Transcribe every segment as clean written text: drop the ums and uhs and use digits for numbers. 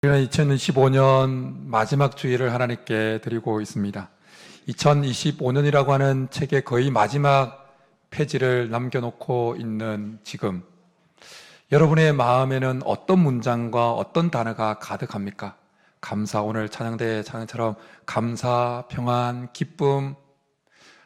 우리는 2025년 마지막 주일을 하나님께 드리고 있습니다. 2025년이라고 하는 책의 거의 마지막 페이지를 남겨놓고 있는 지금, 여러분의 마음에는 어떤 문장과 어떤 단어가 가득합니까? 감사, 오늘 찬양대 찬양처럼 감사, 평안, 기쁨,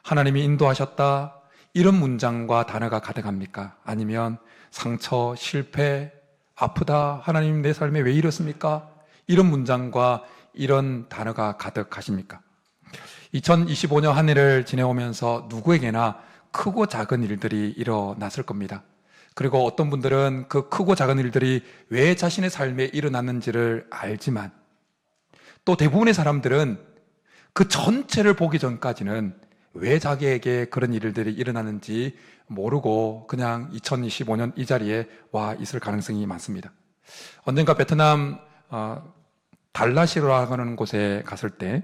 하나님이 인도하셨다, 이런 문장과 단어가 가득합니까? 아니면 상처, 실패, 아프다, 하나님 내 삶에 왜 이렇습니까? 이런 문장과 이런 단어가 가득하십니까? 2025년 한 해를 지내오면서 누구에게나 크고 작은 일들이 일어났을 겁니다. 그리고 어떤 분들은 그 크고 작은 일들이 왜 자신의 삶에 일어났는지를 알지만, 또 대부분의 사람들은 그 전체를 보기 전까지는 왜 자기에게 그런 일들이 일어나는지 모르고 그냥 2025년 이 자리에 와 있을 가능성이 많습니다. 언젠가 베트남 달라시로라고 하는 곳에 갔을 때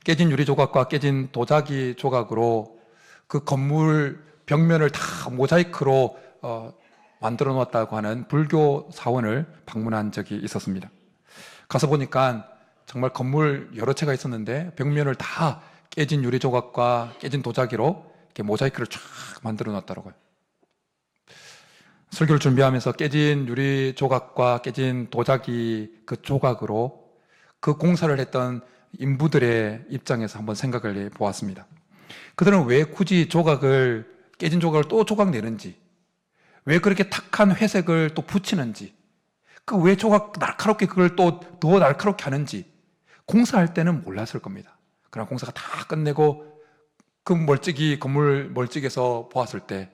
깨진 유리 조각과 깨진 도자기 조각으로 그 건물 벽면을 다 모자이크로 만들어 놓았다고 하는 불교 사원을 방문한 적이 있었습니다. 가서 보니까 정말 건물 여러 채가 있었는데 벽면을 다 깨진 유리 조각과 깨진 도자기로 이렇게 모자이크를 쫙 만들어 놨더라고요. 설교를 준비하면서 깨진 유리 조각과 깨진 도자기 그 조각으로 그 공사를 했던 인부들의 입장에서 한번 생각을 해보았습니다. 그들은 왜 굳이 깨진 조각을 또 조각 내는지, 왜 그렇게 탁한 회색을 또 붙이는지, 그 왜 조각 날카롭게 그걸 또 더 날카롭게 하는지 공사할 때는 몰랐을 겁니다. 그러나 공사가 다 끝내고 그 건물 멀찍이에서 보았을 때,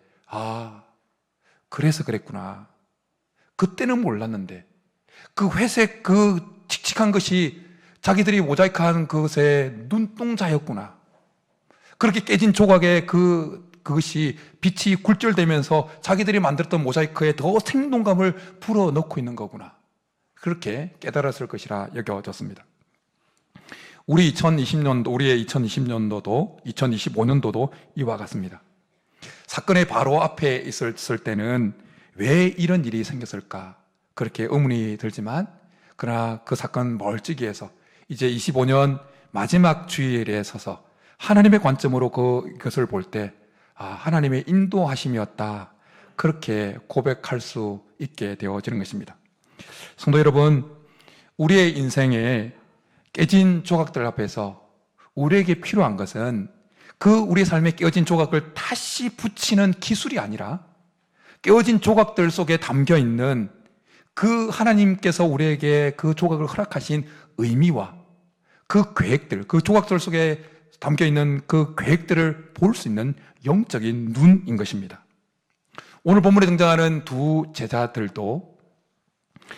그래서 그랬구나. 그때는 몰랐는데 그 회색 그 칙칙한 것이 자기들이 모자이크한 그것의 눈동자였구나. 그렇게 깨진 조각에 그것이 빛이 굴절되면서 자기들이 만들었던 모자이크에 더 생동감을 불어넣고 있는 거구나. 그렇게 깨달았을 것이라 여겨졌습니다. 우리의 2020년도도 2025년도도 이와 같습니다. 사건의 바로 앞에 있었을 때는 왜 이런 일이 생겼을까? 그렇게 의문이 들지만, 그러나 그 사건 멀찍이에서 이제 25년 마지막 주일에 서서 하나님의 관점으로 그것을 볼 때, 하나님의 인도하심이었다. 그렇게 고백할 수 있게 되어지는 것입니다. 성도 여러분, 우리의 인생에 깨진 조각들 앞에서 우리에게 필요한 것은 우리의 삶에 깨어진 조각을 다시 붙이는 기술이 아니라 깨어진 조각들 속에 담겨 있는 그 하나님께서 우리에게 그 조각을 허락하신 의미와 그 계획들, 그 조각들 속에 담겨 있는 그 계획들을 볼 수 있는 영적인 눈인 것입니다. 오늘 본문에 등장하는 두 제자들도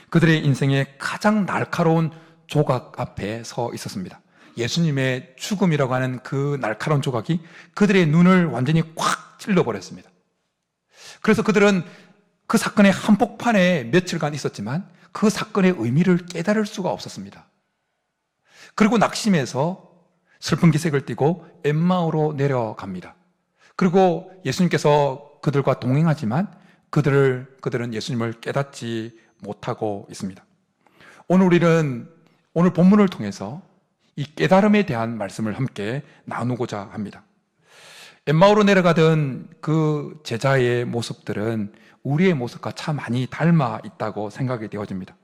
그들의 인생의 가장 날카로운 조각 앞에 서 있었습니다. 예수님의 죽음이라고 하는 그 날카로운 조각이 그들의 눈을 완전히 꽉 찔러버렸습니다. 그래서 그들은 그 사건의 한복판에 며칠간 있었지만 그 사건의 의미를 깨달을 수가 없었습니다. 그리고 낙심해서 슬픈 기색을 띠고 엠마오로 내려갑니다. 그리고 예수님께서 그들과 동행하지만 그들은 예수님을 깨닫지 못하고 있습니다. 오늘 본문을 통해서 이 깨달음에 대한 말씀을 함께 나누고자 합니다. 엠마오로 내려가던 그 제자의 모습들은 우리의 모습과 참 많이 닮아 있다고 생각이 되어집니다.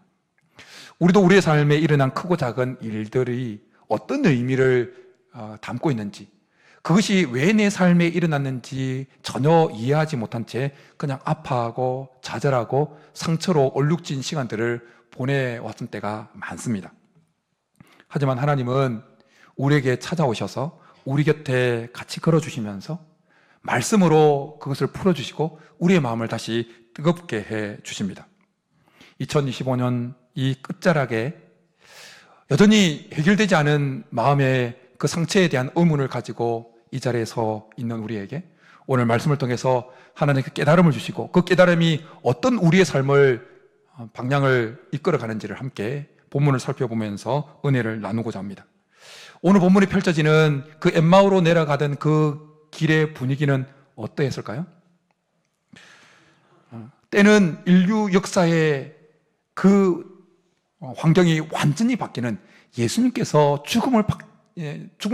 우리도 우리의 삶에 일어난 크고 작은 일들이 어떤 의미를 담고 있는지, 그것이 왜 내 삶에 일어났는지 전혀 이해하지 못한 채 그냥 아파하고 좌절하고 상처로 얼룩진 시간들을 보내왔던 때가 많습니다. 하지만 하나님은 우리에게 찾아오셔서 우리 곁에 같이 걸어주시면서 말씀으로 그것을 풀어주시고 우리의 마음을 다시 뜨겁게 해 주십니다. 2025년 이 끝자락에 여전히 해결되지 않은 마음의 그 상처에 대한 의문을 가지고 이 자리에 서 있는 우리에게 오늘 말씀을 통해서 하나님께 깨달음을 주시고 그 깨달음이 어떤 우리의 삶을 방향을 이끌어 가는지를 함께 본문을 살펴보면서 은혜를 나누고자 합니다. 오늘 본문이 펼쳐지는 그 엠마오로 내려가던 그 길의 분위기는 어떠했을까요? 때는 인류 역사의 그 환경이 완전히 바뀌는 예수님께서 죽음을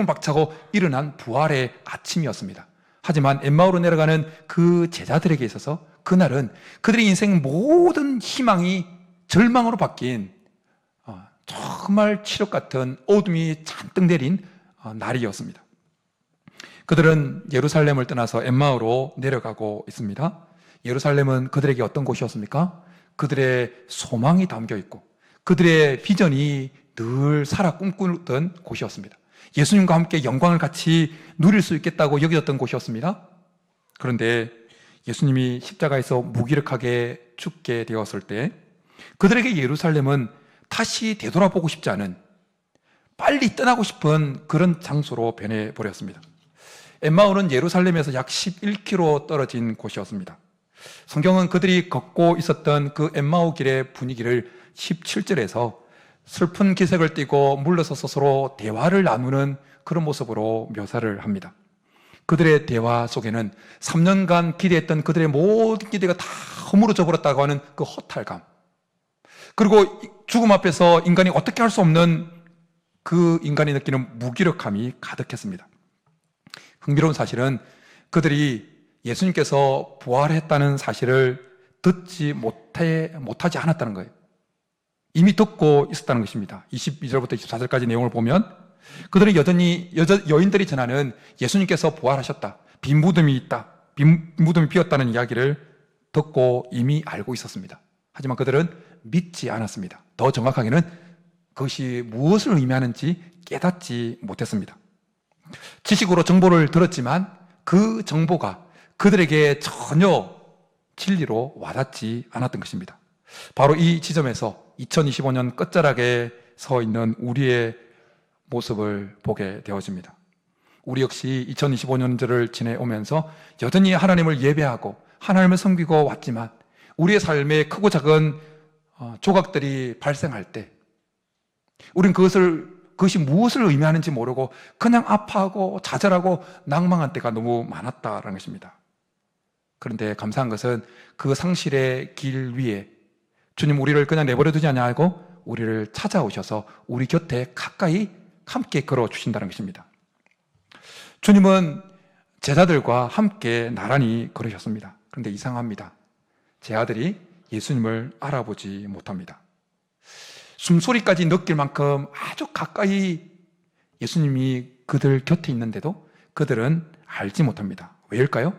박차고 일어난 부활의 아침이었습니다. 하지만 엠마오로 내려가는 그 제자들에게 있어서 그날은 그들의 인생 모든 희망이 절망으로 바뀐 정말 칠흑 같은 어둠이 잔뜩 내린 날이었습니다. 그들은 예루살렘을 떠나서 엠마오로 내려가고 있습니다. 예루살렘은 그들에게 어떤 곳이었습니까? 그들의 소망이 담겨 있고 그들의 비전이 늘 살아 꿈꾸던 곳이었습니다. 예수님과 함께 영광을 같이 누릴 수 있겠다고 여겨졌던 곳이었습니다. 그런데 예수님이 십자가에서 무기력하게 죽게 되었을 때 그들에게 예루살렘은 다시 되돌아보고 싶지 않은, 빨리 떠나고 싶은 그런 장소로 변해버렸습니다. 엠마오는 예루살렘에서 약 11km 떨어진 곳이었습니다. 성경은 그들이 걷고 있었던 그 엠마오 길의 분위기를 17절에서 슬픈 기색을 띠고 물러서서 서로 대화를 나누는 그런 모습으로 묘사를 합니다. 그들의 대화 속에는 3년간 기대했던 그들의 모든 기대가 다 허물어져 버렸다고 하는 그 허탈감, 그리고 죽음 앞에서 인간이 어떻게 할 수 없는 그 인간이 느끼는 무기력함이 가득했습니다. 흥미로운 사실은 그들이 예수님께서 부활했다는 사실을 듣지 못하지 않았다는 거예요. 이미 듣고 있었다는 것입니다. 22절부터 24절까지 내용을 보면 그들은 여전히 여인들이 전하는 예수님께서 부활하셨다, 빈 무덤이 있다, 빈 무덤이 비었다는 이야기를 듣고 이미 알고 있었습니다. 하지만 그들은 믿지 않았습니다. 더 정확하게는 그것이 무엇을 의미하는지 깨닫지 못했습니다. 지식으로 정보를 들었지만 그 정보가 그들에게 전혀 진리로 와닿지 않았던 것입니다. 바로 이 지점에서 2025년 끝자락에 서 있는 우리의 모습을 보게 되어집니다. 우리 역시 2025년들을 지내오면서 여전히 하나님을 예배하고 하나님을 섬기고 왔지만 우리의 삶에 크고 작은 조각들이 발생할 때 우린 그것이 무엇을 의미하는지 모르고 그냥 아파하고 좌절하고 낭망한 때가 너무 많았다는 것입니다. 그런데 감사한 것은 그 상실의 길 위에 주님 우리를 그냥 내버려 두지 않냐고 우리를 찾아오셔서 우리 곁에 가까이 함께 걸어주신다는 것입니다. 주님은 제자들과 함께 나란히 걸으셨습니다. 그런데 이상합니다. 제자들이 예수님을 알아보지 못합니다. 숨소리까지 느낄 만큼 아주 가까이 예수님이 그들 곁에 있는데도 그들은 알지 못합니다. 왜일까요?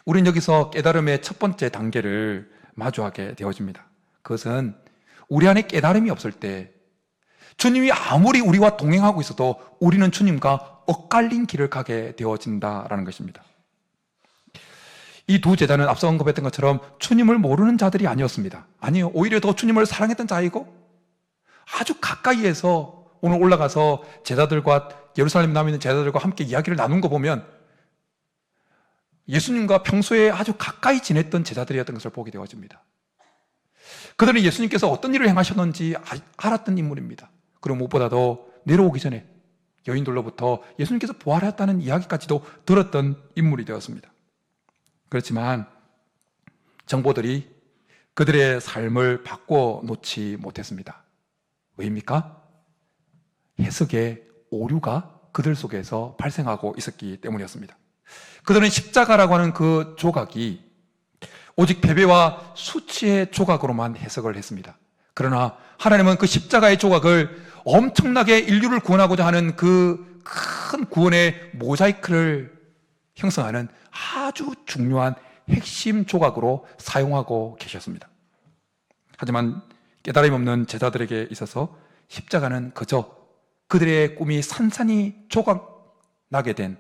우린 여기서 깨달음의 첫 번째 단계를 마주하게 되어집니다. 그것은 우리 안에 깨달음이 없을 때 주님이 아무리 우리와 동행하고 있어도 우리는 주님과 엇갈린 길을 가게 되어진다라는 것입니다. 이 두 제자는 앞서 언급했던 것처럼 주님을 모르는 자들이 아니었습니다. 아니요, 오히려 더 주님을 사랑했던 자이고 아주 가까이에서 오늘 올라가서 제자들과 예루살렘 남에 있는 제자들과 함께 이야기를 나눈 거 보면 예수님과 평소에 아주 가까이 지냈던 제자들이었던 것을 보게 되어집니다. 그들은 예수님께서 어떤 일을 행하셨는지 알았던 인물입니다. 그리고 무엇보다도 내려오기 전에 여인들로부터 예수님께서 부활했다는 이야기까지도 들었던 인물이 되었습니다. 그렇지만 정보들이 그들의 삶을 바꿔 놓지 못했습니다. 왜입니까? 해석의 오류가 그들 속에서 발생하고 있었기 때문이었습니다. 그들은 십자가라고 하는 그 조각이 오직 패배와 수치의 조각으로만 해석을 했습니다. 그러나 하나님은 그 십자가의 조각을 엄청나게 인류를 구원하고자 하는 그 큰 구원의 모자이크를 형성하는 아주 중요한 핵심 조각으로 사용하고 계셨습니다. 하지만 깨달음이 없는 제자들에게 있어서 십자가는 그저 그들의 꿈이 산산이 조각나게 된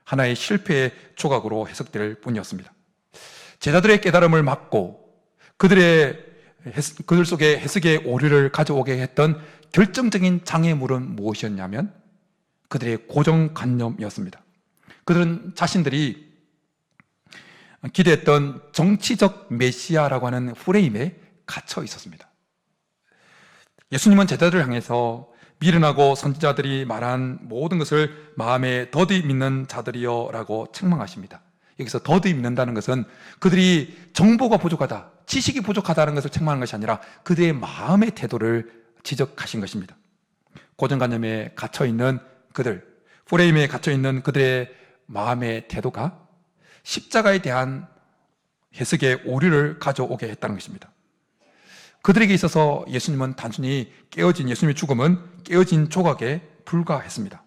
하나의 실패의 조각으로 해석될 뿐이었습니다. 제자들의 깨달음을 막고 그들 속에 해석의 오류를 가져오게 했던 결정적인 장애물은 무엇이었냐면 그들의 고정관념이었습니다. 그들은 자신들이 기대했던 정치적 메시아라고 하는 프레임에 갇혀 있었습니다. 예수님은 제자들을 향해서 미련하고 선지자들이 말한 모든 것을 마음에 더디 믿는 자들이여 라고 책망하십니다. 여기서 더디 믿는다는 것은 그들이 정보가 부족하다, 지식이 부족하다는 것을 책망하는 것이 아니라 그들의 마음의 태도를 지적하신 것입니다. 고정관념에 갇혀있는 그들, 프레임에 갇혀있는 그들의 마음의 태도가 십자가에 대한 해석의 오류를 가져오게 했다는 것입니다. 그들에게 있어서 예수님은 단순히 예수님의 죽음은 깨어진 조각에 불과했습니다.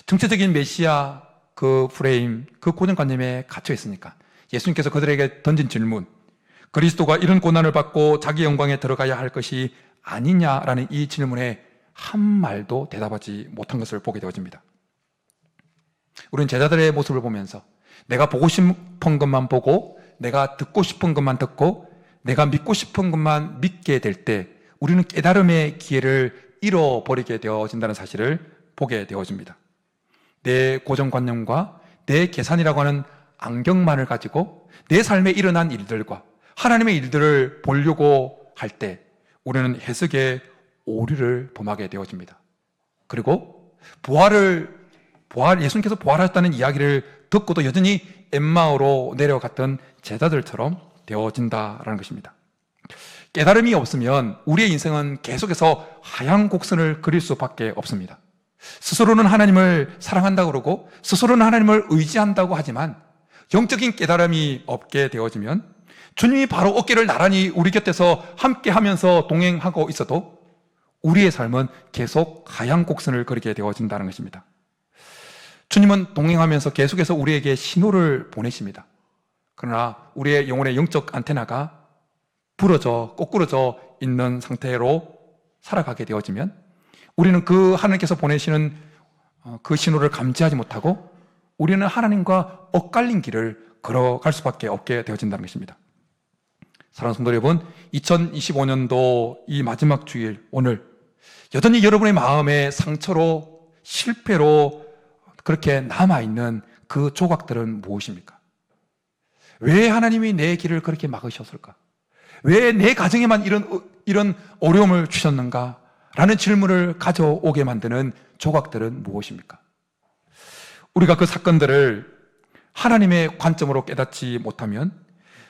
정체적인 메시아 그 프레임, 그 고정관념에 갇혀 있으니까 예수님께서 그들에게 던진 질문, 그리스도가 이런 고난을 받고 자기 영광에 들어가야 할 것이 아니냐라는 이 질문에 한 말도 대답하지 못한 것을 보게 되어집니다. 우리는 제자들의 모습을 보면서 내가 보고 싶은 것만 보고, 내가 듣고 싶은 것만 듣고, 내가 믿고 싶은 것만 믿게 될 때 우리는 깨달음의 기회를 잃어버리게 되어진다는 사실을 보게 되어집니다. 내 고정관념과 내 계산이라고 하는 안경만을 가지고 내 삶에 일어난 일들과 하나님의 일들을 보려고 할 때 우리는 해석의 오류를 범하게 되어집니다. 그리고 예수님께서 부활하셨다는 이야기를 듣고도 여전히 엠마오로 내려갔던 제자들처럼 되어진다라는 것입니다. 깨달음이 없으면 우리의 인생은 계속해서 하얀 곡선을 그릴 수밖에 없습니다. 스스로는 하나님을 사랑한다고 그러고 스스로는 하나님을 의지한다고 하지만 영적인 깨달음이 없게 되어지면 주님이 바로 어깨를 나란히 우리 곁에서 함께 하면서 동행하고 있어도 우리의 삶은 계속 하얀 곡선을 그리게 되어진다는 것입니다. 주님은 동행하면서 계속해서 우리에게 신호를 보내십니다. 그러나 우리의 영혼의 영적 안테나가 거꾸러져 있는 상태로 살아가게 되어지면 우리는 그 하나님께서 보내시는 그 신호를 감지하지 못하고 우리는 하나님과 엇갈린 길을 걸어갈 수밖에 없게 되어진다는 것입니다. 사랑하는 성도 여러분, 2025년도 이 마지막 주일 오늘 여전히 여러분의 마음에 상처로 실패로 그렇게 남아있는 그 조각들은 무엇입니까? 왜 하나님이 내 길을 그렇게 막으셨을까? 왜 내 가정에만 이런 어려움을 주셨는가? 라는 질문을 가져오게 만드는 조각들은 무엇입니까? 우리가 그 사건들을 하나님의 관점으로 깨닫지 못하면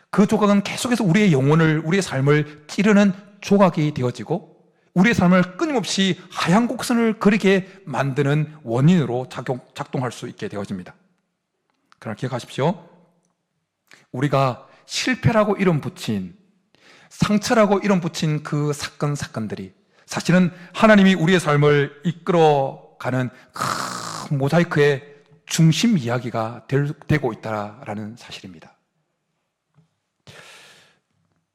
그 조각은 계속해서 우리의 영혼을, 우리의 삶을 찌르는 조각이 되어지고 우리의 삶을 끊임없이 하얀 곡선을 그리게 만드는 원인으로 작동할 수 있게 되어집니다. 그러나 기억하십시오. 우리가 실패라고 이름 붙인, 상처라고 이름 붙인 그 사건들이 사실은 하나님이 우리의 삶을 이끌어가는 큰 모자이크의 중심 이야기가 되고 있다라는 사실입니다.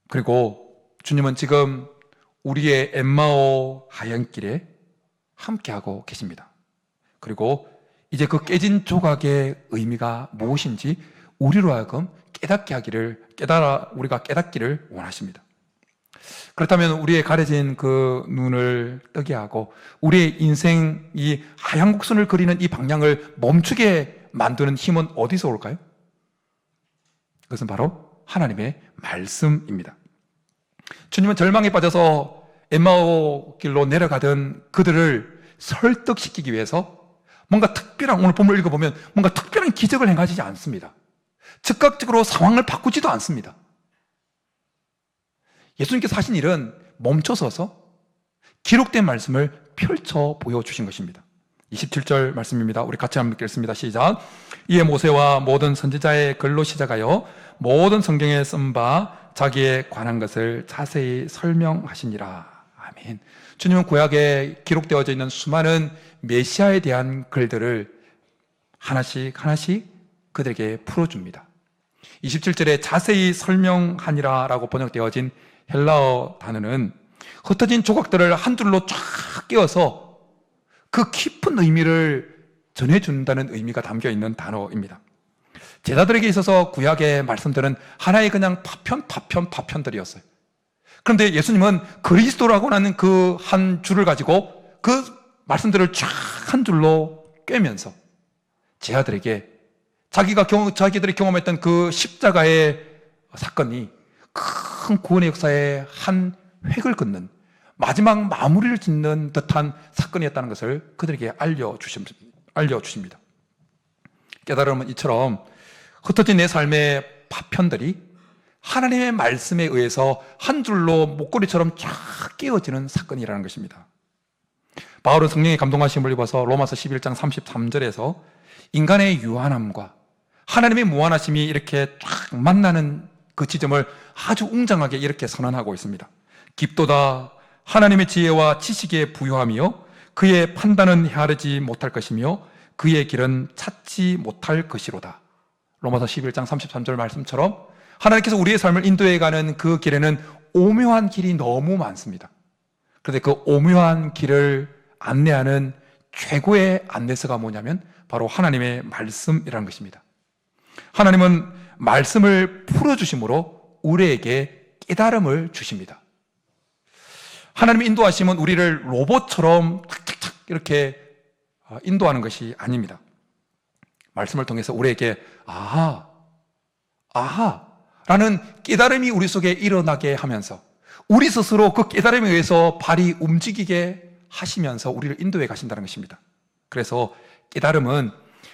그리고 주님은 지금 우리의 엠마오 하얀길에 함께하고 계십니다. 그리고 이제 그 깨진 조각의 의미가 무엇인지 우리로 하여금 우리가 깨닫기를 원하십니다. 그렇다면 우리의 가려진 그 눈을 뜨게 하고 우리의 인생이 하얀 곡선을 그리는 이 방향을 멈추게 만드는 힘은 어디서 올까요? 그것은 바로 하나님의 말씀입니다. 주님은 절망에 빠져서 엠마오 길로 내려가던 그들을 설득시키기 위해서 뭔가 특별한, 오늘 본문을 읽어보면 뭔가 특별한 기적을 행하지 않습니다. 즉각적으로 상황을 바꾸지도 않습니다. 예수님께서 하신 일은 멈춰서서 기록된 말씀을 펼쳐 보여주신 것입니다. 27절 말씀입니다. 우리 같이 한번 읽겠습니다. 시작. 이에 모세와 모든 선지자의 글로 시작하여 모든 성경에 쓴 바 자기에 관한 것을 자세히 설명하시니라. 아멘. 주님은 구약에 기록되어져 있는 수많은 메시아에 대한 글들을 하나씩 그들에게 풀어줍니다. 27절에 자세히 설명하니라 라고 번역되어진 헬라어 단어는 흩어진 조각들을 한 줄로 쫙 끼워서 그 깊은 의미를 전해준다는 의미가 담겨있는 단어입니다. 제자들에게 있어서 구약의 말씀들은 하나의 그냥 파편들이었어요. 그런데 예수님은 그리스도라고 하는 그 한 줄을 가지고 그 말씀들을 쫙 한 줄로 꿰면서 제자들에게 자기들이 경험했던 그 십자가의 사건이 큰 구원의 역사의 한 획을 긋는 마지막 마무리를 짓는 듯한 사건이었다는 것을 그들에게 알려주십니다. 깨달음은 이처럼 흩어진 내 삶의 파편들이 하나님의 말씀에 의해서 한 줄로 목걸이처럼 쫙 끼워지는 사건이라는 것입니다. 바울은 성령의 감동하심을 입어서 로마서 11장 33절에서 인간의 유한함과 하나님의 무한하심이 이렇게 쫙 만나는 그 지점을 아주 웅장하게 이렇게 선언하고 있습니다. 깊도다 하나님의 지혜와 지식의 부요함이요 그의 판단은 헤아리지 못할 것이며 그의 길은 찾지 못할 것이로다. 로마서 11장 33절 말씀처럼 하나님께서 우리의 삶을 인도해가는 그 길에는 오묘한 길이 너무 많습니다. 그런데 그 오묘한 길을 안내하는 최고의 안내서가 뭐냐면 바로 하나님의 말씀이라는 것입니다. 하나님은 말씀을 풀어주심으로 우리에게 깨달음을 주십니다. 하나님의 인도하심은 우리를 로봇처럼 탁탁탁 이렇게 인도하는 것이 아닙니다. 말씀을 통해서 우리에게 아하 라는 깨달음이 우리 속에 일어나게 하면서 우리 스스로 그 깨달음에 의해서 발이 움직이게 하시면서 우리를 인도해 가신다는 것입니다. 그래서 깨달음은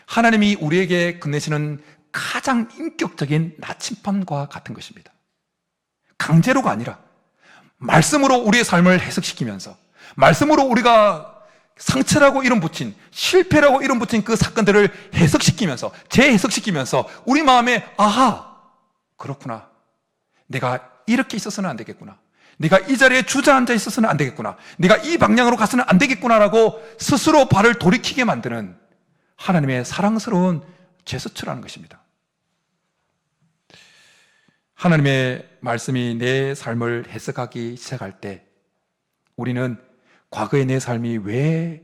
하나님이 우리에게 건네시는 가장 인격적인 나침반과 같은 것입니다. 강제로가 아니라 말씀으로 우리의 삶을 해석시키면서 말씀으로 우리가 상처라고 이름 붙인 실패라고 이름 붙인 그 사건들을 해석시키면서 재해석시키면서 우리 마음에 아하 그렇구나 내가 이렇게 있어서는 안 되겠구나 내가 이 자리에 주저앉아 있어서는 안 되겠구나 내가 이 방향으로 가서는 안 되겠구나라고 스스로 발을 돌이키게 만드는 하나님의 사랑스러운 제스처라는 것입니다. 하나님의 말씀이 내 삶을 해석하기 시작할 때 우리는 과거의 내 삶이 왜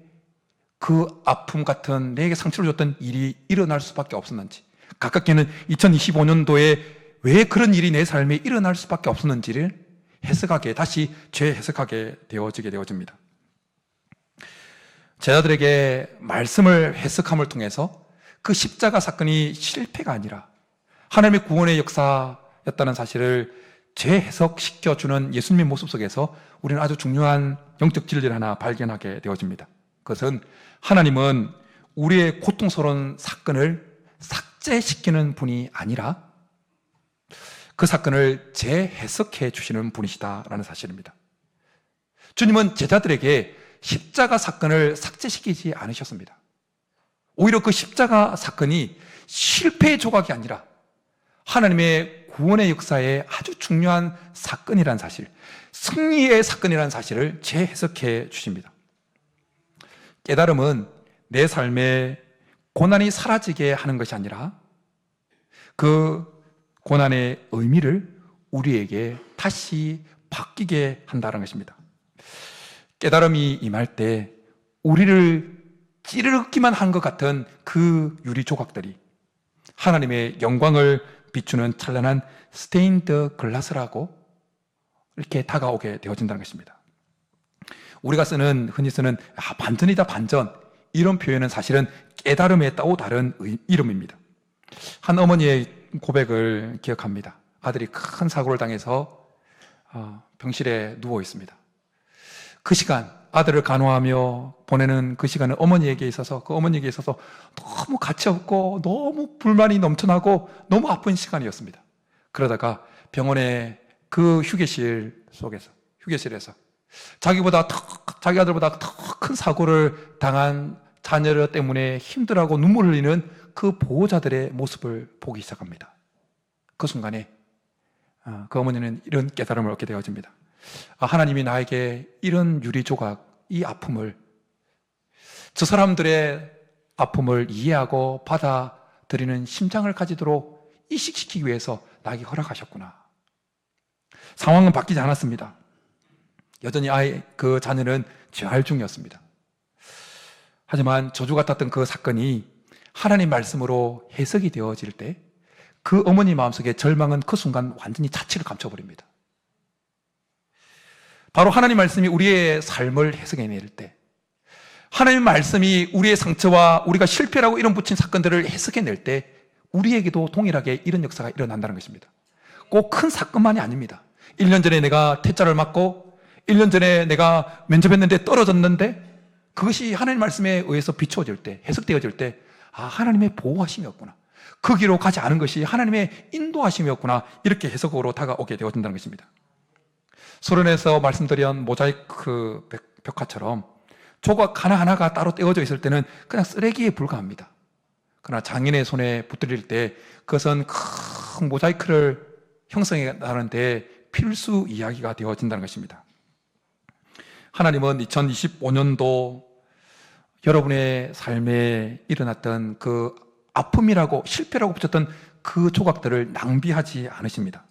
그 아픔 같은 내게 상처를 줬던 일이 일어날 수밖에 없었는지 가깝게는 2025년도에 왜 그런 일이 내 삶에 일어날 수밖에 없었는지를 해석하게 다시 재해석하게 되어집니다. 제자들에게 말씀을 해석함을 통해서 그 십자가 사건이 실패가 아니라 하나님의 구원의 역사였다는 사실을 재해석시켜주는 예수님의 모습 속에서 우리는 아주 중요한 영적 진리를 하나 발견하게 되어집니다. 그것은 하나님은 우리의 고통스러운 사건을 삭제시키는 분이 아니라 그 사건을 재해석해 주시는 분이시다라는 사실입니다. 주님은 제자들에게 십자가 사건을 삭제시키지 않으셨습니다. 오히려 그 십자가 사건이 실패의 조각이 아니라 하나님의 구원의 역사에 아주 중요한 사건이라는 사실, 승리의 사건이라는 사실을 재해석해 주십니다. 깨달음은 내 삶에 고난이 사라지게 하는 것이 아니라 그 고난의 의미를 우리에게 다시 바뀌게 한다는 것입니다. 깨달음이 임할 때 우리를 찌르기만 한 것 같은 그 유리 조각들이 하나님의 영광을 비추는 찬란한 스테인드 글라스라고 이렇게 다가오게 되어진다는 것입니다. 우리가 흔히 쓰는 반전이다 반전 이런 표현은 사실은 깨달음의 또 다른 이름입니다. 한 어머니의 고백을 기억합니다. 아들이 큰 사고를 당해서 병실에 누워 있습니다. 그 시간 아들을 간호하며 보내는 그 시간은 어머니에게 있어서 너무 가치없고 너무 불만이 넘쳐나고 너무 아픈 시간이었습니다. 그러다가 병원의 그 휴게실에서 자기 아들보다 더 큰 사고를 당한 자녀 때문에 힘들어하고 눈물 흘리는 그 보호자들의 모습을 보기 시작합니다. 그 순간에 그 어머니는 이런 깨달음을 얻게 되어집니다. 하나님이 나에게 이런 유리 조각, 이 아픔을, 저 사람들의 아픔을 이해하고 받아들이는 심장을 가지도록 이식시키기 위해서 나에게 허락하셨구나. 상황은 바뀌지 않았습니다. 여전히 그 자녀는 재활 중이었습니다. 하지만 저주 같았던 그 사건이 하나님 말씀으로 해석이 되어질 때 그 어머니 마음속에 절망은 그 순간 완전히 자취를 감춰버립니다. 바로 하나님 말씀이 우리의 삶을 해석해낼 때, 하나님 말씀이 우리의 상처와 우리가 실패라고 이름 붙인 사건들을 해석해낼 때 우리에게도 동일하게 이런 역사가 일어난다는 것입니다. 꼭 큰 사건만이 아닙니다. 1년 전에 내가 퇴짜를 맞고 1년 전에 내가 면접했는데 떨어졌는데 그것이 하나님 말씀에 의해서 비추어질 때, 해석되어질 때 하나님의 보호하심이었구나. 그 길로 가지 않은 것이 하나님의 인도하심이었구나, 이렇게 해석으로 다가오게 되어진다는 것입니다. 소련에서 말씀드린 모자이크 벽화처럼 조각 하나하나가 따로 떼어져 있을 때는 그냥 쓰레기에 불과합니다. 그러나 장인의 손에 붙들릴 때 그것은 큰 모자이크를 형성해 나가는데 필수 이야기가 되어진다는 것입니다. 하나님은 2025년도 여러분의 삶에 일어났던 그 아픔이라고, 실패라고 붙였던 그 조각들을 낭비하지 않으십니다.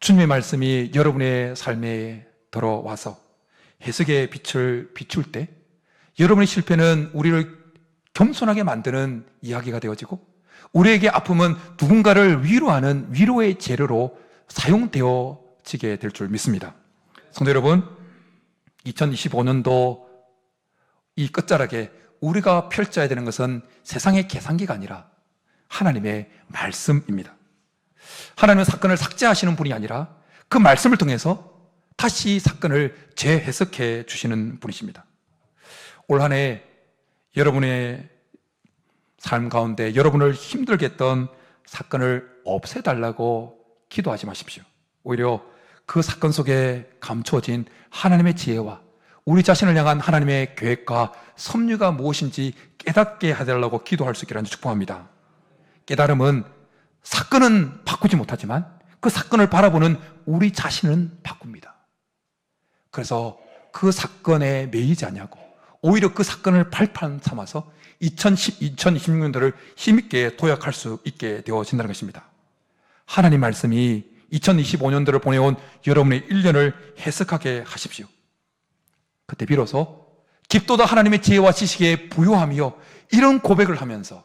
주님의 말씀이 여러분의 삶에 들어와서 해석의 빛을 비출 때 여러분의 실패는 우리를 겸손하게 만드는 이야기가 되어지고, 우리에게 아픔은 누군가를 위로하는 위로의 재료로 사용되어지게 될 줄 믿습니다. 성도 여러분, 2025년도 이 끝자락에 우리가 펼쳐야 되는 것은 세상의 계산기가 아니라 하나님의 말씀입니다. 하나님은 사건을 삭제하시는 분이 아니라 그 말씀을 통해서 다시 사건을 재해석해 주시는 분이십니다. 올 한 해 여러분의 삶 가운데 여러분을 힘들게 했던 사건을 없애달라고 기도하지 마십시오. 오히려 그 사건 속에 감추어진 하나님의 지혜와 우리 자신을 향한 하나님의 계획과 섭리가 무엇인지 깨닫게 해달라고 기도할 수 있기를 축복합니다. 깨달음은 사건은 바꾸지 못하지만 그 사건을 바라보는 우리 자신은 바꿉니다. 그래서 그 사건에 매이지 않냐고, 오히려 그 사건을 발판 삼아서 2026년도를 힘있게 도약할 수 있게 되어진다는 것입니다. 하나님 말씀이 2025년도를 보내온 여러분의 1년을 해석하게 하십시오. 그때 비로소 깊도다 하나님의 지혜와 지식에 부요하며, 이런 고백을 하면서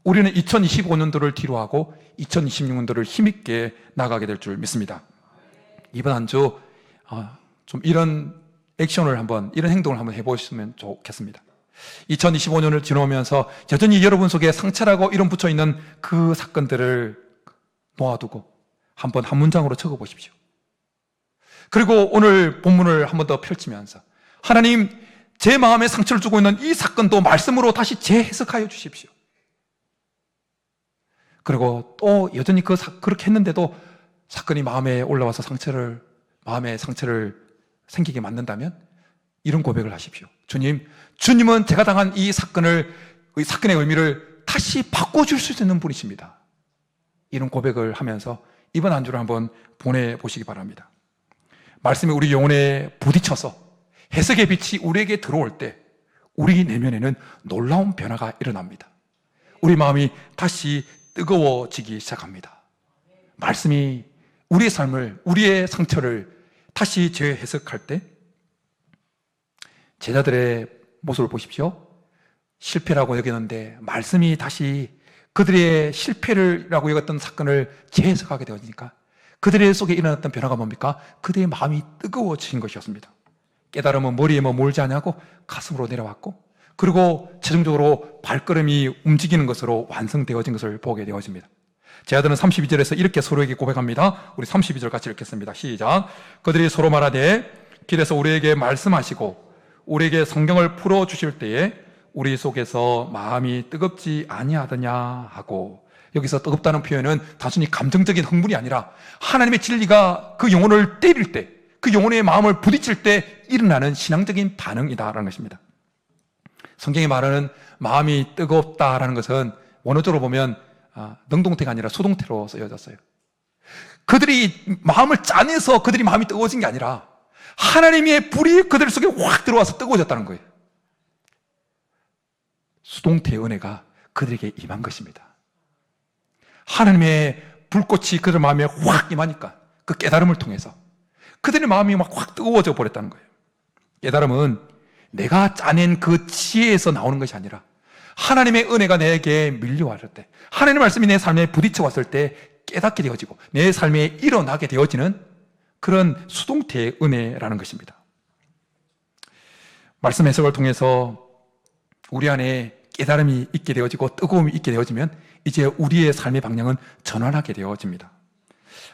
우리는 2025년도를 뒤로하고 2026년도를 힘있게 나가게 될 줄 믿습니다. 이번 한 주 좀 이런 액션을 한번, 이런 행동을 한번 해보시면 좋겠습니다. 2025년을 지나오면서 여전히 여러분 속에 상처라고 이름 붙여있는 그 사건들을 모아두고 한번 한 문장으로 적어보십시오. 그리고 오늘 본문을 한 번 더 펼치면서, 하나님, 제 마음에 상처를 주고 있는 이 사건도 말씀으로 다시 재해석하여 주십시오. 그리고 또 여전히 그렇게 했는데도 사건이 마음에 올라와서 마음에 상처를 생기게 만든다면 이런 고백을 하십시오. 주님은 제가 당한 이 사건의 의미를 다시 바꿔줄 수 있는 분이십니다. 이런 고백을 하면서 이번 한 주를 한번 보내보시기 바랍니다. 말씀이 우리 영혼에 부딪혀서 해석의 빛이 우리에게 들어올 때 우리 내면에는 놀라운 변화가 일어납니다. 우리 마음이 다시 뜨거워지기 시작합니다. 말씀이 우리의 삶을, 우리의 상처를 다시 재해석할 때 제자들의 모습을 보십시오. 실패라고 여겼는데 말씀이 다시 그들의 실패라고 여겼던 사건을 재해석하게 되어지니까 그들의 속에 일어났던 변화가 뭡니까? 그들의 마음이 뜨거워진 것이었습니다. 깨달음은 머리에 몰지 않냐고 가슴으로 내려왔고, 그리고 최종적으로 발걸음이 움직이는 것으로 완성되어진 것을 보게 되어집니다. 제자들은 32절에서 이렇게 서로에게 고백합니다. 우리 32절 같이 읽겠습니다. 시작. 그들이 서로 말하되 길에서 우리에게 말씀하시고 우리에게 성경을 풀어주실 때에 우리 속에서 마음이 뜨겁지 아니하더냐 하고, 여기서 뜨겁다는 표현은 단순히 감정적인 흥분이 아니라 하나님의 진리가 그 영혼을 때릴 때, 그 영혼의 마음을 부딪힐 때 일어나는 신앙적인 반응이다라는 것입니다. 성경이 말하는 마음이 뜨겁다라는 것은 원어적으로 보면 능동태가 아니라 수동태로 쓰여졌어요. 그들이 마음을 짜내서 그들이 마음이 뜨거워진 게 아니라 하나님의 불이 그들 속에 확 들어와서 뜨거워졌다는 거예요. 수동태의 은혜가 그들에게 임한 것입니다. 하나님의 불꽃이 그들 마음에 확 임하니까 그 깨달음을 통해서 그들의 마음이 막 확 뜨거워져 버렸다는 거예요. 깨달음은 내가 짜낸 그 지혜에서 나오는 것이 아니라 하나님의 은혜가 내게 밀려왔을 때, 하나님의 말씀이 내 삶에 부딪혀 왔을 때 깨닫게 되어지고 내 삶에 일어나게 되어지는 그런 수동태의 은혜라는 것입니다. 말씀 해석을 통해서 우리 안에 깨달음이 있게 되어지고 뜨거움이 있게 되어지면 이제 우리의 삶의 방향은 전환하게 되어집니다.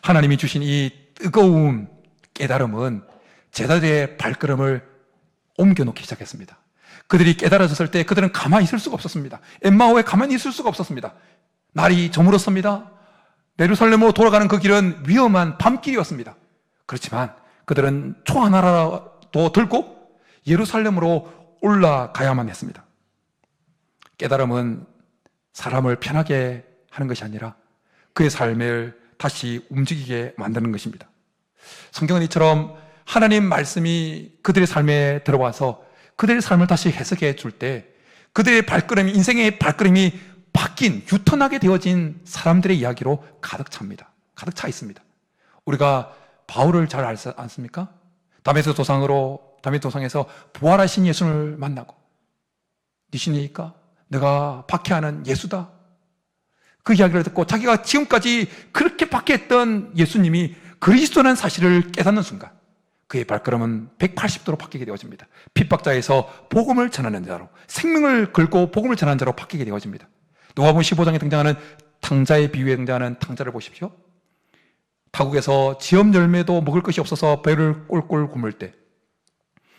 하나님이 주신 이 뜨거운 깨달음은 제자들의 발걸음을 옮겨놓기 시작했습니다. 그들이 깨달아졌을 때 그들은 가만히 있을 수가 없었습니다. 엠마오에 가만히 있을 수가 없었습니다. 날이 저물었습니다. 예루살렘으로 돌아가는 그 길은 위험한 밤길이었습니다. 그렇지만 그들은 초 하나라도 들고 예루살렘으로 올라가야만 했습니다. 깨달음은 사람을 편하게 하는 것이 아니라 그의 삶을 다시 움직이게 만드는 것입니다. 성경은 이처럼 하나님 말씀이 그들의 삶에 들어와서 그들의 삶을 다시 해석해 줄 때 그들의 발걸음이, 인생의 발걸음이 바뀐, 유턴하게 되어진 사람들의 이야기로 가득 찹니다. 가득 차 있습니다. 우리가 바울을 잘 알지 않습니까? 다메섹 도상에서 부활하신 예수를 만나고 네 신이니까 내가 박해하는 예수다. 그 이야기를 듣고 자기가 지금까지 그렇게 박해했던 예수님이 그리스도라는 사실을 깨닫는 순간 그의 발걸음은 180도로 바뀌게 되어집니다. 핍박자에서 복음을 전하는 자로, 생명을 걸고 복음을 전하는 자로 바뀌게 되어집니다. 누가복음 15장에 등장하는 탕자의 비유에 등장하는 탕자를 보십시오. 타국에서 지업 열매도 먹을 것이 없어서 배를 꼴꼴 굶을 때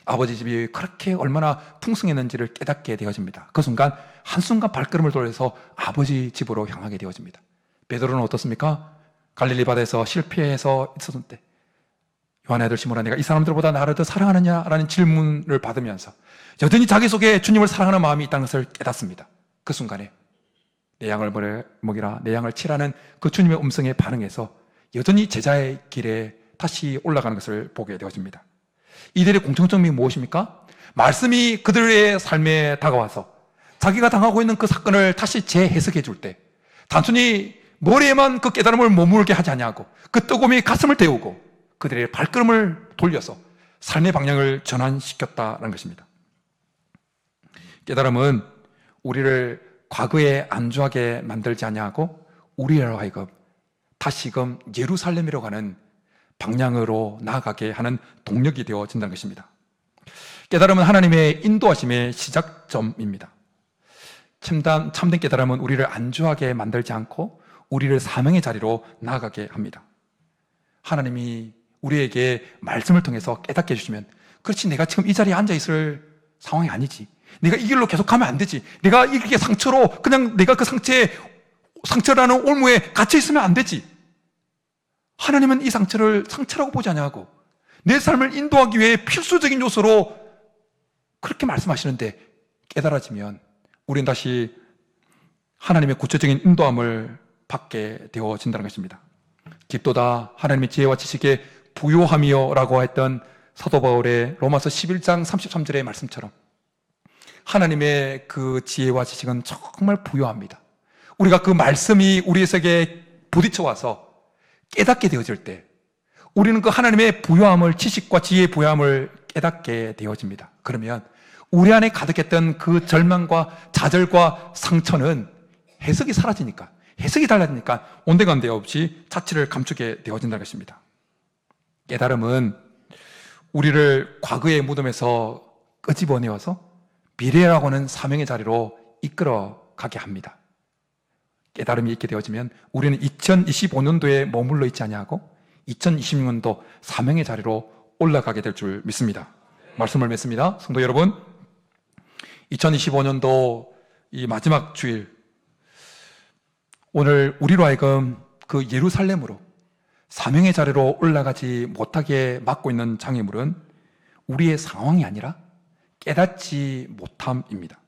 아버지 집이 그렇게 얼마나 풍성했는지를 깨닫게 되어집니다. 그 순간 한순간 발걸음을 돌려서 아버지 집으로 향하게 되어집니다. 베드로는 어떻습니까? 갈릴리 바다에서 실패해서 있었을 때 요한의 아들 시몬아, 내가 이 사람들보다 나를 더 사랑하느냐? 라는 질문을 받으면서 여전히 자기 속에 주님을 사랑하는 마음이 있다는 것을 깨닫습니다. 그 순간에 내 양을 먹이라, 내 양을 치라는 그 주님의 음성에 반응해서 여전히 제자의 길에 다시 올라가는 것을 보게 되어집니다. 이들의 공통점이 무엇입니까? 말씀이 그들의 삶에 다가와서 자기가 당하고 있는 그 사건을 다시 재해석해 줄 때 단순히 머리에만 그 깨달음을 머물게 하지 아니하고 그 뜨거움이 가슴을 데우고 그들의 발걸음을 돌려서 삶의 방향을 전환시켰다는 것입니다. 깨달음은 우리를 과거에 안주하게 만들지 아니하고 우리로 하여금 다시금 예루살렘이라고 하는 방향으로 나아가게 하는 동력이 되어진다는 것입니다. 깨달음은 하나님의 인도하심의 시작점입니다. 참된 깨달음은 우리를 안주하게 만들지 않고 우리를 사명의 자리로 나아가게 합니다. 하나님이 우리에게 말씀을 통해서 깨닫게 해주시면, 그렇지, 내가 지금 이 자리에 앉아있을 상황이 아니지, 내가 이 길로 계속 가면 안 되지, 내가 이렇게 상처로 그냥 내가 그 상처라는 올무에 갇혀있으면 안 되지. 하나님은 이 상처를 상처라고 보지 않냐고 내 삶을 인도하기 위해 필수적인 요소로 그렇게 말씀하시는데, 깨달아지면 우리는 다시 하나님의 구체적인 인도함을 받게 되어진다는 것입니다. 깊도다 하나님의 지혜와 지식에 부요함이여 라고 했던 사도 바울의 로마서 11장 33절의 말씀처럼 하나님의 그 지혜와 지식은 정말 부요합니다. 우리가 그 말씀이 우리에게 부딪혀 와서 깨닫게 되어질 때 우리는 그 하나님의 부요함을, 지식과 지혜의 부요함을 깨닫게 되어집니다. 그러면 우리 안에 가득했던 그 절망과 좌절과 상처는 해석이 사라지니까, 해석이 달라지니까 온데간데 없이 자취를 감추게 되어진다는 것입니다. 깨달음은 우리를 과거의 무덤에서 끄집어내어서 미래라고 하는 사명의 자리로 이끌어가게 합니다. 깨달음이 있게 되어지면 우리는 2025년도에 머물러 있지 아니하고 2026년도 사명의 자리로 올라가게 될 줄 믿습니다. 말씀을 맺습니다. 성도 여러분, 2025년도 이 마지막 주일, 오늘 우리로 하여금 그 예루살렘으로 사명의 자리로 올라가지 못하게 막고 있는 장애물은 우리의 상황이 아니라 깨닫지 못함입니다.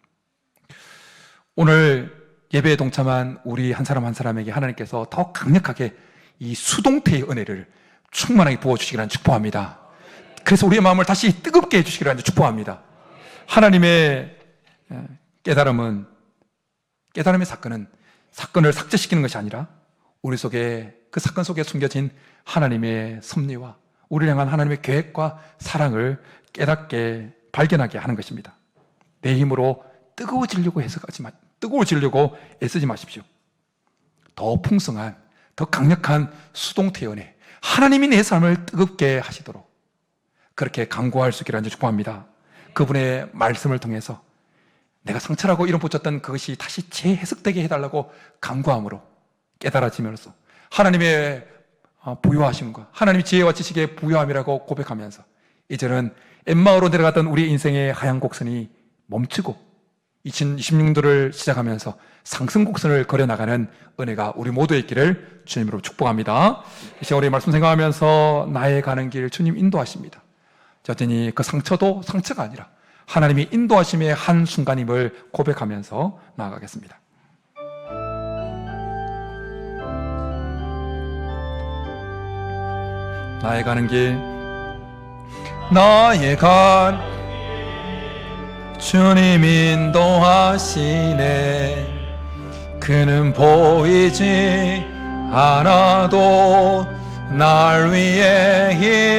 오늘 예배에 동참한 우리 한 사람 한 사람에게 하나님께서 더 강력하게 이 수동태의 은혜를 충만하게 부어주시기를 축복합니다. 그래서 우리의 마음을 다시 뜨겁게 해주시기를 축복합니다. 하나님의 깨달음의 사건은 사건을 삭제시키는 것이 아니라 우리 속에, 그 사건 속에 숨겨진 하나님의 섭리와 우리를 향한 하나님의 계획과 사랑을 깨닫게 발견하게 하는 것입니다. 내 힘으로 뜨거워지려고 애쓰지 마십시오. 더 풍성한, 더 강력한 수동태의 은혜, 하나님이 내 삶을 뜨겁게 하시도록 그렇게 간구할 수 있기를 축복합니다. 그분의 말씀을 통해서 내가 상처라고 이름 붙였던 그것이 다시 재해석되게 해달라고 간구함으로 깨달아지면서 하나님의 부요하심과 하나님의 지혜와 지식의 부요함이라고 고백하면서 이제는 엠마오로 내려갔던 우리의 인생의 하얀 곡선이 멈추고 2026년도를 시작하면서 상승곡선을 그려나가는 은혜가 우리 모두의 있기를 주님으로 축복합니다. 이 시간 우리 말씀 생각하면서 나의 가는 길 주님 인도하십니다. 여전히 그 상처도 상처가 아니라 하나님이 인도하심의 한순간임을 고백하면서 나아가겠습니다. 나의 가는 길, 나의 간 주님 인도하시네. 그는 보이지 않아도 날 위해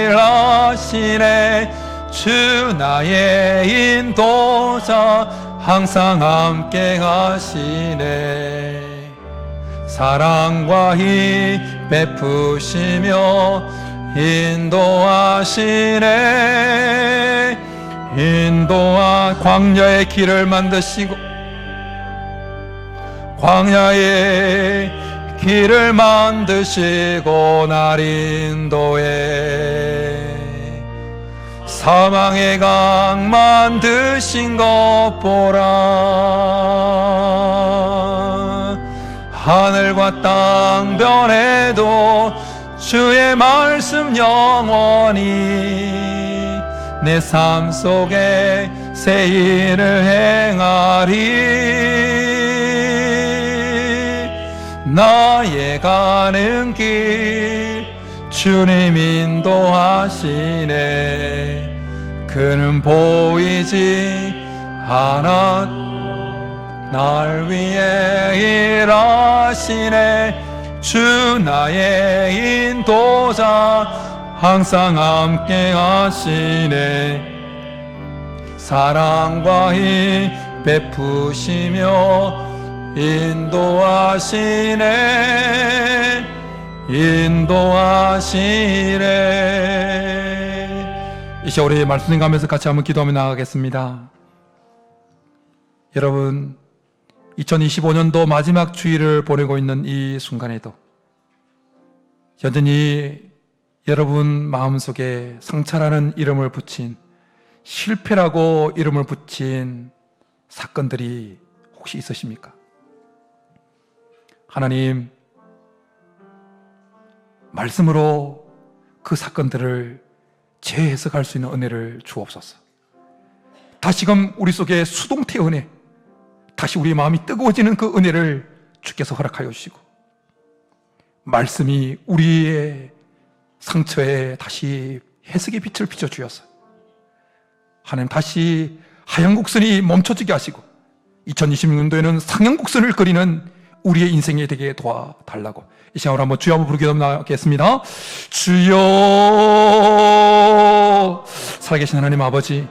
일하시네. 주 나의 인도자 항상 함께 하시네. 사랑과 힘 베푸시며 인도하시네. 인도하 광야의 길을 만드시고 광야의 길을 만드시고 날 인도해. 사망의 강 만드신 것 보라. 하늘과 땅 변해도 주의 말씀 영원히 내 삶 속에 새 일을 행하리. 나의 가는 길 주님 인도하시네. 그는 보이지 않아 날 위해 일하시네. 주 나의 인도자 항상 함께 하시네. 사랑과 힘 베푸시며 인도하시네. 인도하시네. 이 시간 우리 말씀 생각하면서 같이 한번 기도하며 나가겠습니다. 여러분, 2025년도 마지막 주일을 보내고 있는 이 순간에도 여전히 여러분 마음속에 상처라는 이름을 붙인, 실패라고 이름을 붙인 사건들이 혹시 있으십니까? 하나님, 말씀으로 그 사건들을 재해석할 수 있는 은혜를 주옵소서. 다시금 우리 속에 수동태 은혜, 다시 우리 마음이 뜨거워지는 그 은혜를 주께서 허락하여 주시고, 말씀이 우리의 상처에 다시 해석의 빛을 비춰주셔서 하나님 다시 하얀 곡선이 멈춰지게 하시고 2026년도에는 상향 곡선을 그리는 우리의 인생이 되게 도와달라고 이 시간으로 한번 주여 한번 부르게 나가겠습니다. 주여. 살아계신 하나님 아버지,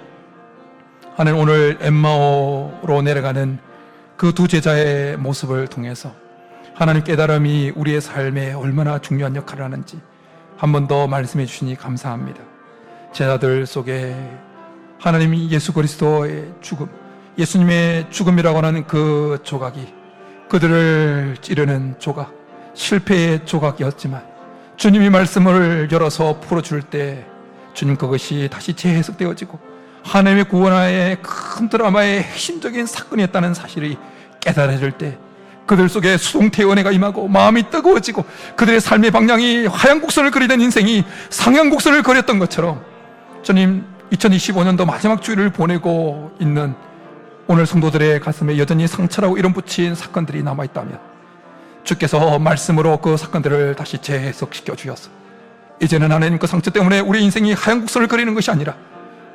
하나님 오늘 엠마오로 내려가는 그 두 제자의 모습을 통해서 하나님 깨달음이 우리의 삶에 얼마나 중요한 역할을 하는지 한 번 더 말씀해 주시니 감사합니다. 제자들 속에 하나님이 예수 그리스도의 죽음, 예수님의 죽음이라고 하는 그 조각이 그들을 찌르는 조각, 실패의 조각이었지만 주님이 말씀을 열어서 풀어줄 때 주님 그것이 다시 재해석되어지고 하나님의 구원의 큰 드라마의 핵심적인 사건이었다는 사실이 깨달아질 때 그들 속에 수동태의 은혜가 임하고 마음이 뜨거워지고 그들의 삶의 방향이 하얀 곡선을 그리던 인생이 상향 곡선을 그렸던 것처럼 주님 2025년도 마지막 주일을 보내고 있는 오늘 성도들의 가슴에 여전히 상처라고 이름 붙인 사건들이 남아있다면 주께서 말씀으로 그 사건들을 다시 재해석시켜 주셔서 이제는 하나님 그 상처 때문에 우리 인생이 하얀 곡선을 그리는 것이 아니라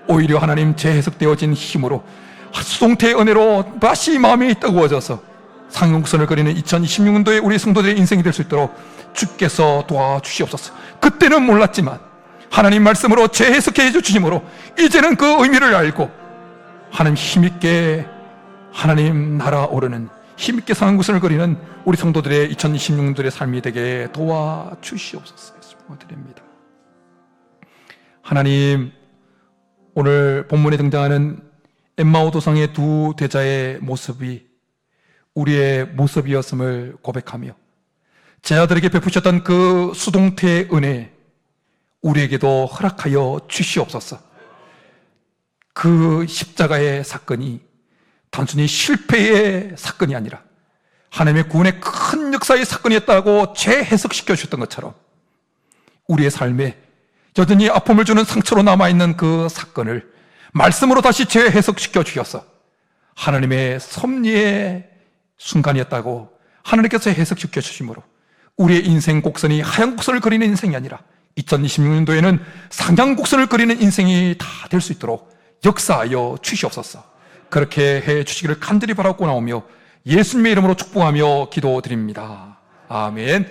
오히려 하나님 재해석되어진 힘으로 수동태의 은혜로 다시 마음이 뜨거워져서 상용선을 그리는 2026년도에 우리 성도들의 인생이 될 수 있도록 주께서 도와주시옵소서. 그때는 몰랐지만 하나님 말씀으로 재해석해 주심으로 이제는 그 의미를 알고 하나님 힘있게 하나님 나라 오르는 힘있게 상용선을 그리는 우리 성도들의 2026년도의 삶이 되게 도와주시옵소서. 드립니다. 하나님, 오늘 본문에 등장하는 엠마오 도상의 두 제자의 모습이 우리의 모습이었음을 고백하며 제자들에게 베푸셨던 그 수동태의 은혜 우리에게도 허락하여 주시옵소서. 그 십자가의 사건이 단순히 실패의 사건이 아니라 하나님의 구원의 큰 역사의 사건이었다고 재해석시켜 주셨던 것처럼 우리의 삶에 여전히 아픔을 주는 상처로 남아있는 그 사건을 말씀으로 다시 재해석시켜 주셔서 하나님의 섭리의 순간이었다고 하나님께서 해석시켜 주심으로 우리의 인생 곡선이 하얀 곡선을 그리는 인생이 아니라 2026년도에는 상향 곡선을 그리는 인생이 다 될 수 있도록 역사하여 주시옵소서. 그렇게 해 주시기를 간절히 바라고 나오며 예수님의 이름으로 축복하며 기도드립니다. 아멘.